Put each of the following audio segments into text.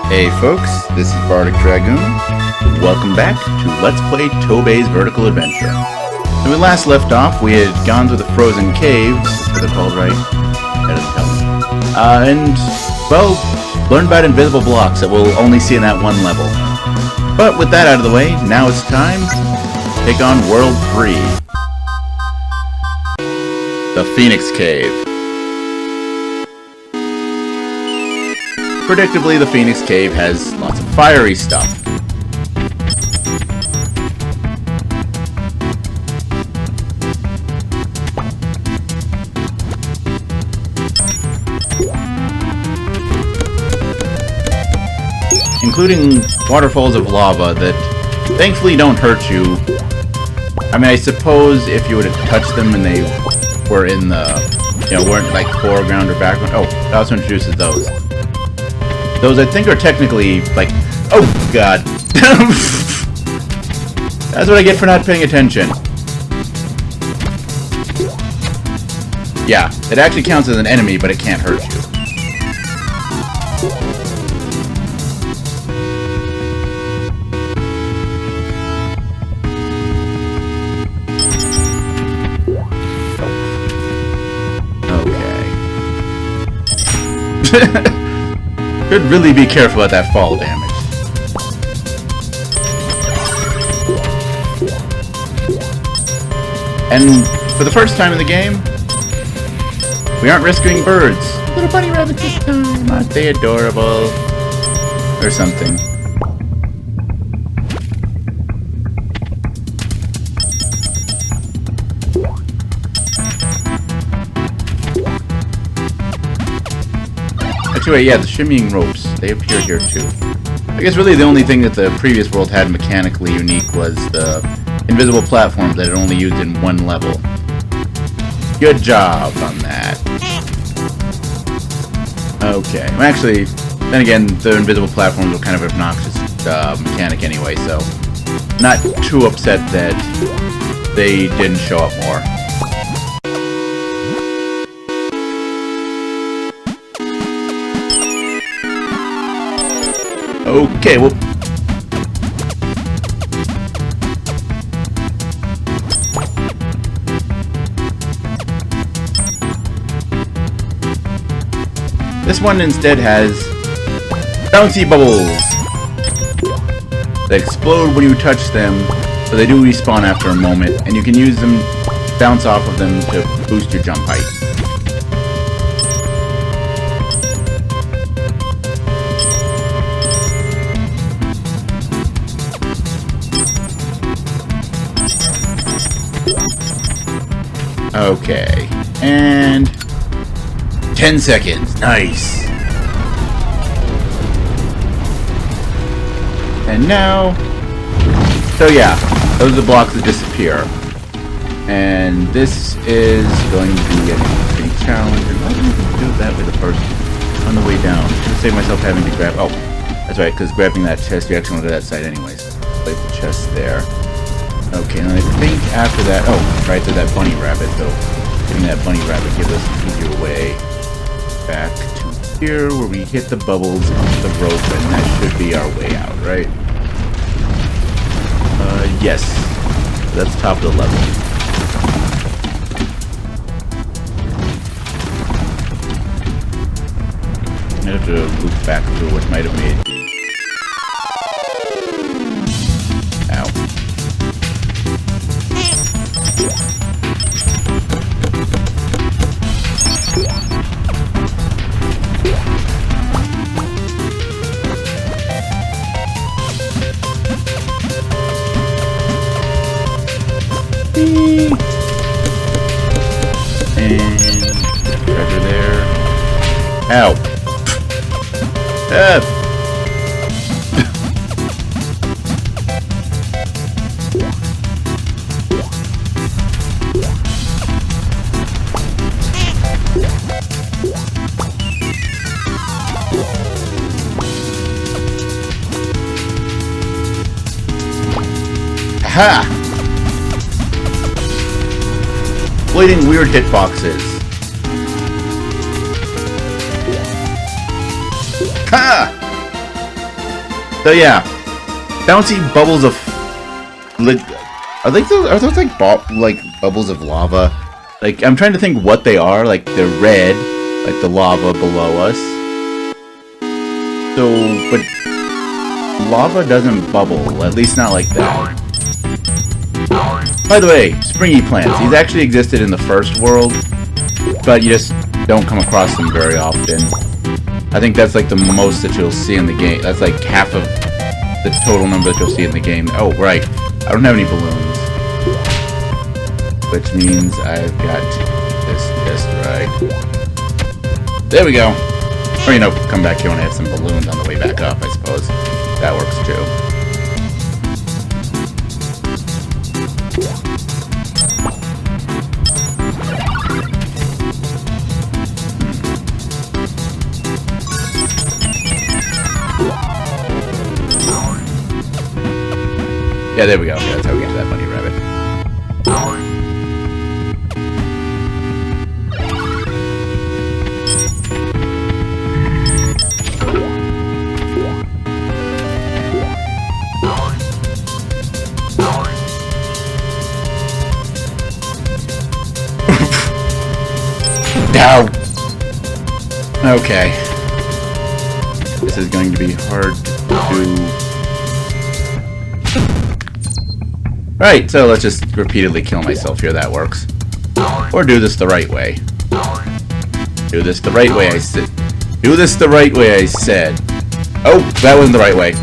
Hey folks, this is Bardic Dragoon. Welcome back to Let's Play Tobe's Vertical Adventure. When we last left off, we had gone through the frozen caves, that's what they're called, right? That doesn't tell me. And, well, learned about invisible blocks that we'll only see in that one level. But with that out of the way, now it's time to take on World 3. The Phoenix Cave. Predictably, the Phoenix Cave has lots of fiery stuff. Including waterfalls of lava that thankfully don't hurt you. I mean, I suppose if you would have touched them and they were in the, weren't like foreground or background. Oh, that also introduces those. Those, I think, are technically, like... Oh, God. That's what I get for not paying attention. Yeah, it actually counts as an enemy, but it can't hurt you. Okay. Should really be careful about that fall damage. And for the first time in the game, we aren't rescuing birds. Little bunny rabbits this time. Aren't they adorable? Or something. Actually, yeah, the shimmying ropes, they appear here too. I guess really the only thing that the previous world had mechanically unique was the invisible platforms that it only used in one level. Good job on that. Okay, well, actually, then again, the invisible platforms were kind of an obnoxious mechanic anyway, so not too upset that they didn't show up more. Okay, well... This one instead has bouncy bubbles that explode when you touch them, so they do respawn after a moment, and you can use them, bounce off of them to boost your jump height. Okay, and 10 seconds. Nice. And now, so yeah, those are the blocks that disappear. And this is going to be an interesting challenge. And why didn't I do it that way the first on the way down? I'm gonna save myself having to grab. Oh, that's right, because grabbing that chest, you actually want to go to that side anyways. Place the chest there. Okay, and I think after that... Oh, right, there's that bunny rabbit, though. Getting that bunny rabbit gives us an easier way back to here, where we hit the bubbles off the rope, and that should be our way out, right? Yes. That's top of the level. I have to loop back through what might have made the... And treasure there. Ow. Aha! Exploiting weird hitboxes. Ha! So yeah, bouncy bubbles of are those like bubbles of lava? Like I'm trying to think what they are. Like they're red, like the lava below us. So, but lava doesn't bubble, at least not like that. By the way, springy plants. These actually existed in the first world, but you just don't come across them very often. I think that's like the most that you'll see in the game. That's like half of the total number that you'll see in the game. Oh, right. I don't have any balloons. Which means I've got this just right. There we go. Or, you know, come back here when I have some balloons on the way back up, I suppose. That works too. Yeah, there we go. Yeah, that's how we get to that bunny rabbit. Ow! Okay. This is going to be hard to... Right, so let's just repeatedly kill myself here, that works. Or do this the right way. Do this the right way, I said. Do this the right way, I said. Oh, that wasn't the right way.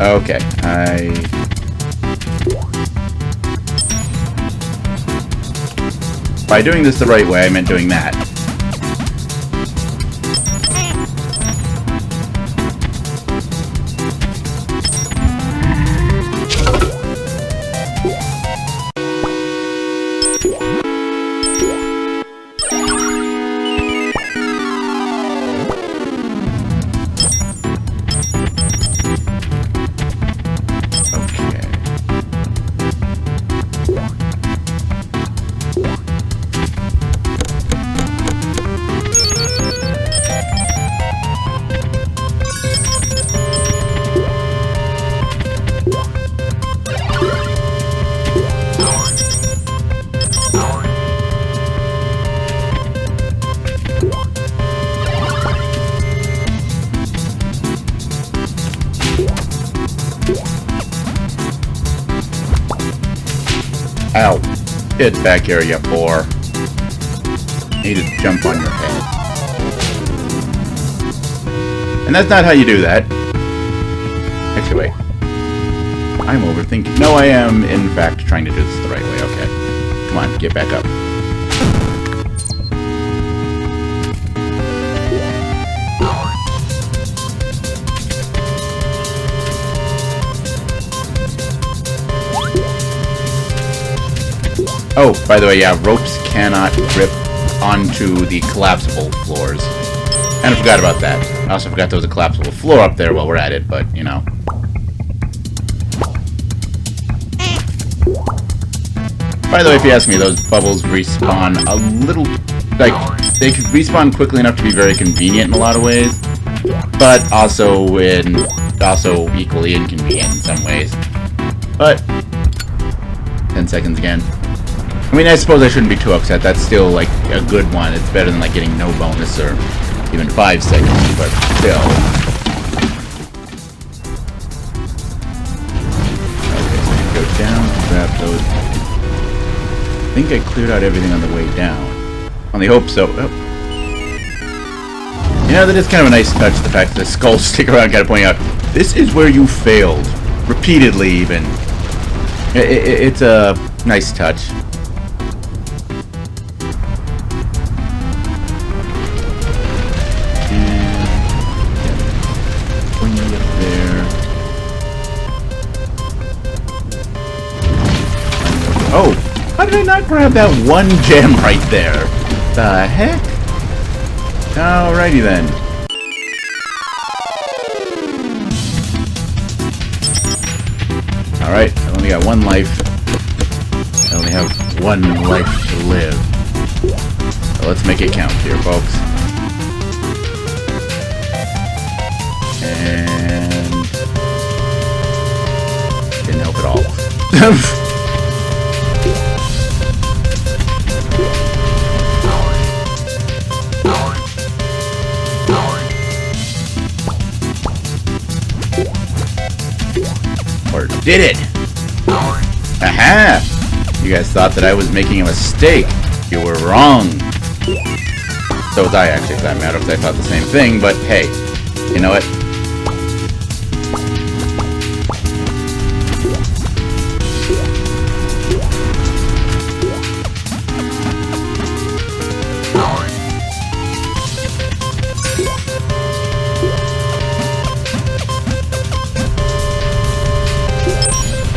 Okay, by doing this the right way, I meant doing that. Ow. Get back here, you boar. Need to jump on your head. And that's not how you do that. Actually, wait. I'm overthinking. No, I am, in fact, trying to do this the right way. Okay. Come on, get back up. Oh, by the way, yeah, ropes cannot grip onto the collapsible floors. And I forgot about that. I also forgot there was a collapsible floor up there while we're at it, but, you know. By the way, if you ask me, those bubbles respawn a little... Like, they could respawn quickly enough to be very convenient in a lot of ways, but also equally inconvenient in some ways. But 10 seconds again. I mean, I suppose I shouldn't be too upset. That's still, like, a good one. It's better than, like, getting no bonus or even 5 seconds, but still. Okay, so you go down, grab those. I think I cleared out everything on the way down. Only hope so. Oh. You know, that is kind of a nice touch, the fact that the skulls stick around kind of pointing out, this is where you failed. Repeatedly, even. It's a nice touch. Oh, how did I not grab that one gem right there? The heck? Alrighty then. Alright, I only got one life. I only have one life to live. So let's make it count here, folks. And didn't help at all. Or did it? Aha! You guys thought that I was making a mistake. You were wrong. So was I, actually, for that matter, because I thought the same thing, but hey, you know what?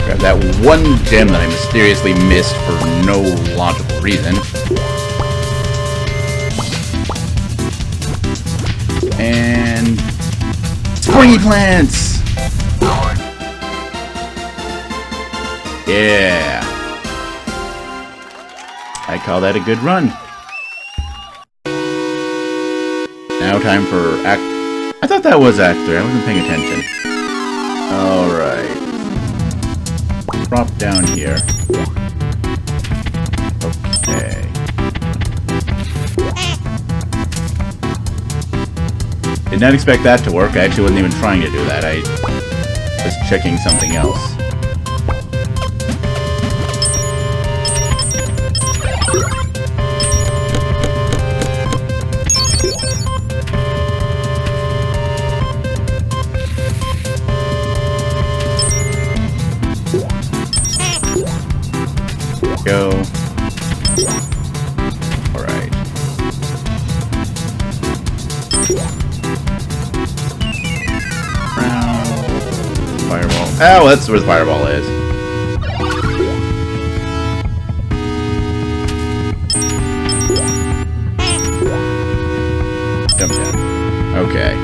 Grab that one gem that I mysteriously missed for no logical reason. And springy plants! Yeah! I call that a good run. Now time for Act... I thought that was Act 3. I wasn't paying attention. Alright. Drop down here. Okay. Did not expect that to work. I actually wasn't even trying to do that. I was checking something else. Go. Alright. Fireball. Oh, that's where the fireball is. Jump down. Okay.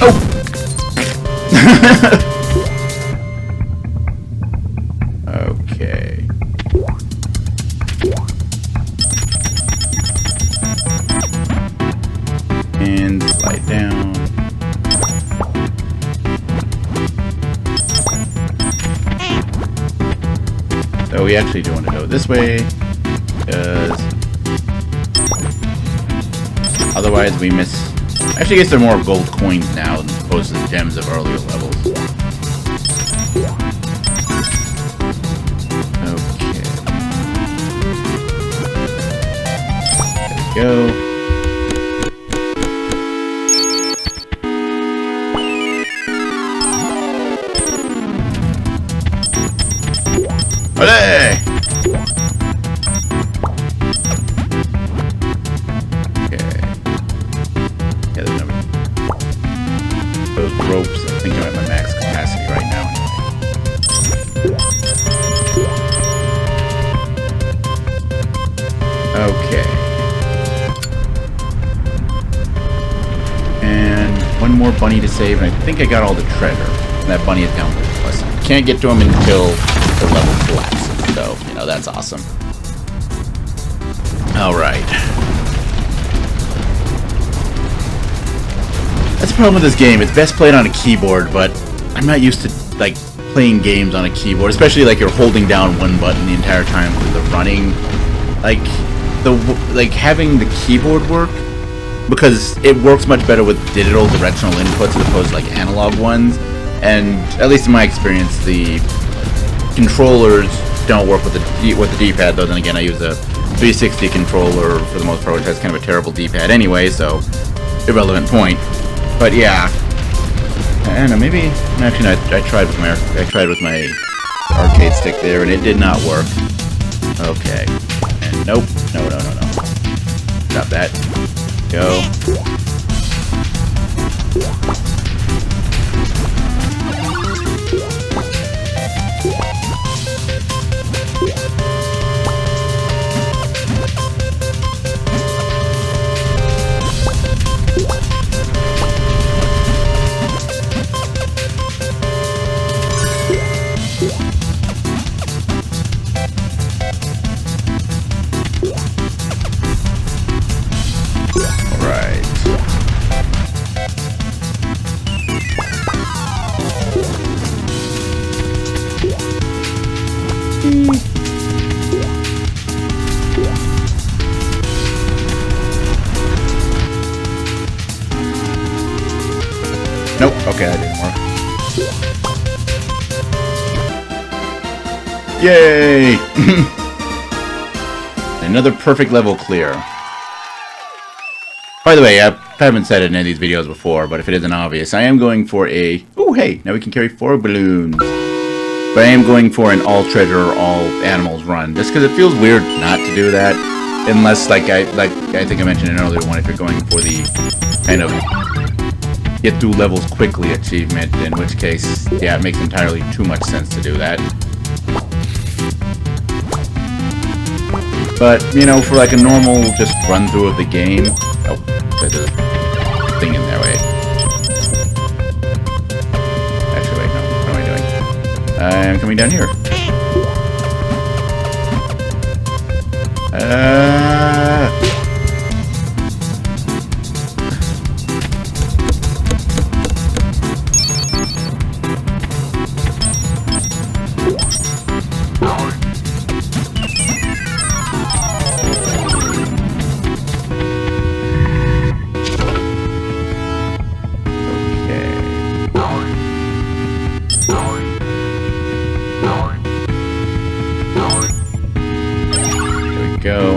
Oh! Okay. And slide down. So we actually do want to go this way, because otherwise we miss. Actually, I guess there are more gold coins now as opposed to the gems of earlier levels. Okay. There we go. Olé! Ropes. I think I'm at my max capacity right now anyway. Okay. And one more bunny to save, and I think I got all the treasure. And that bunny is down below us. Can't get to him until the level collapses, so, you know, that's awesome. Alright. That's the problem with this game. It's best played on a keyboard, but I'm not used to, like, playing games on a keyboard, especially, like, you're holding down one button the entire time through the running. Like, having the keyboard work, because it works much better with digital directional inputs as opposed to, like, analog ones, and, at least in my experience, the controllers don't work with the D-pad, though then again I use a 360 controller for the most part, which has kind of a terrible D-pad anyway, so irrelevant point. But yeah, I don't know. Maybe actually, no, I tried with my arcade stick there, and it did not work. Okay, and nope, no. Stop that. Go. Okay, that didn't work. Yay! Another perfect level clear. By the way, I haven't said it in any of these videos before, but if it isn't obvious, I am going for a... Oh, hey! Now we can carry 4 balloons. But I am going for an all treasure, all animals run. Just because it feels weird not to do that. Unless, like I think I mentioned in an earlier one, if you're going for the kind of get through levels quickly achievement, in which case, yeah, it makes entirely too much sense to do that. But, you know, for like a normal just run through of the game... Oh, there's a thing in there, wait. Actually, wait, no, what am I doing? I'm coming down here. Go.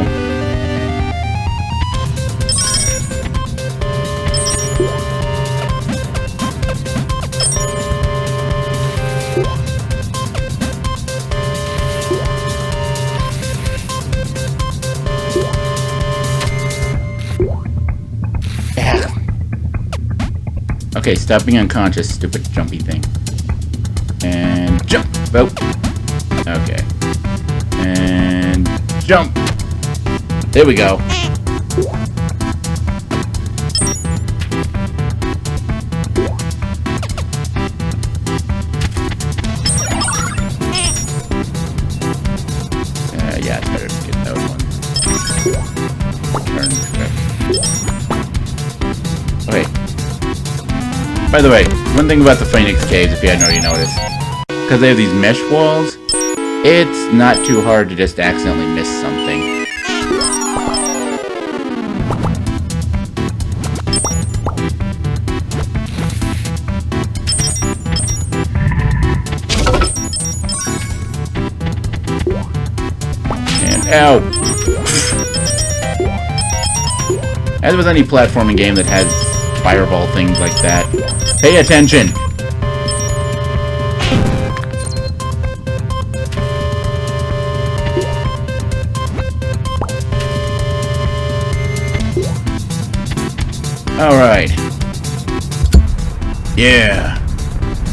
Okay, stop being unconscious, stupid jumpy thing. And jump! Oh. Okay. And jump! There we go. Yeah, it's better to get those ones. Turn trip. Okay. By the way, one thing about the Phoenix Caves, if you hadn't already noticed, because they have these mesh walls, it's not too hard to just accidentally miss something. Ow! As with any platforming game that has fireball things like that, pay attention! Alright. Yeah!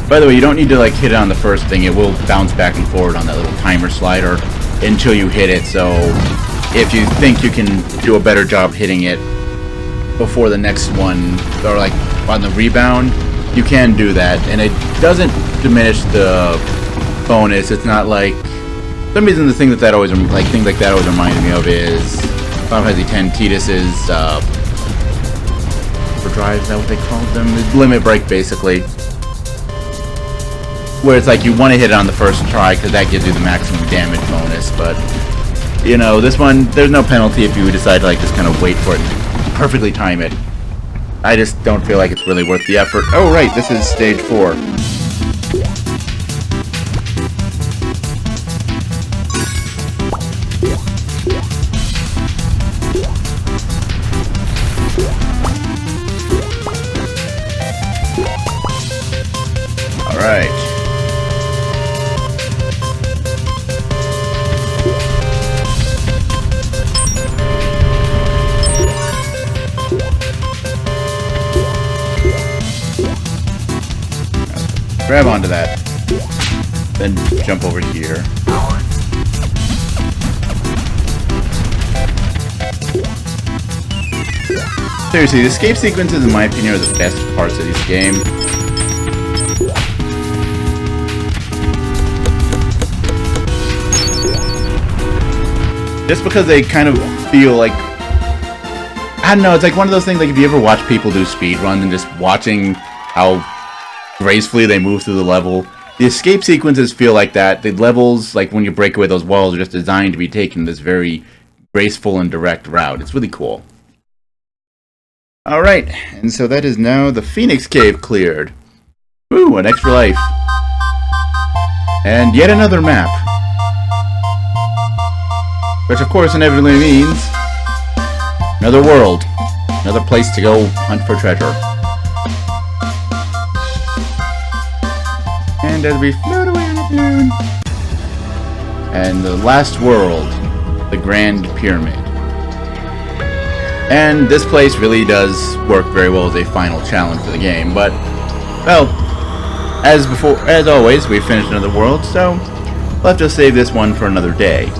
By the way, you don't need to like hit it on the first thing, it will bounce back and forward on that little timer slider until you hit it, so if you think you can do a better job hitting it before the next one, or like on the rebound, you can do that, and it doesn't diminish the bonus. It's not like, for some reason the thing that always, like things like that always reminded me of is Final Fantasy X Tidus's overdrive, is that what they called them? The limit break, basically. Where it's like you want to hit it on the first try because that gives you the maximum damage bonus, but you know, this one, there's no penalty if you decide to like just kind of wait for it and perfectly time it. I just don't feel like it's really worth the effort. Oh right, this is stage 4. Alright. Grab onto that. Then jump over here. Seriously, the escape sequences, in my opinion, are the best parts of this game. Just because they kind of feel like, I don't know, it's like one of those things, like if you ever watch people do speedruns and just watching how gracefully they move through the level, the escape sequences feel like that. The levels, like when you break away those walls, are just designed to be taken this very graceful and direct route. It's really cool. Alright, and so that is now the Phoenix Cave cleared. Ooh, an extra life. And yet another map. Which of course inevitably means another world. Another place to go hunt for treasure. And as we float away on the balloon. And the last world, the Grand Pyramid. And this place really does work very well as a final challenge for the game, but, well, as always, we've finished another world, so we'll have to save this one for another day.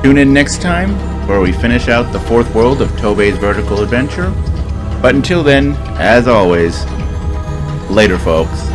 Tune in next time, where we finish out the 4th world of Tobe's vertical adventure. But until then, as always, later folks.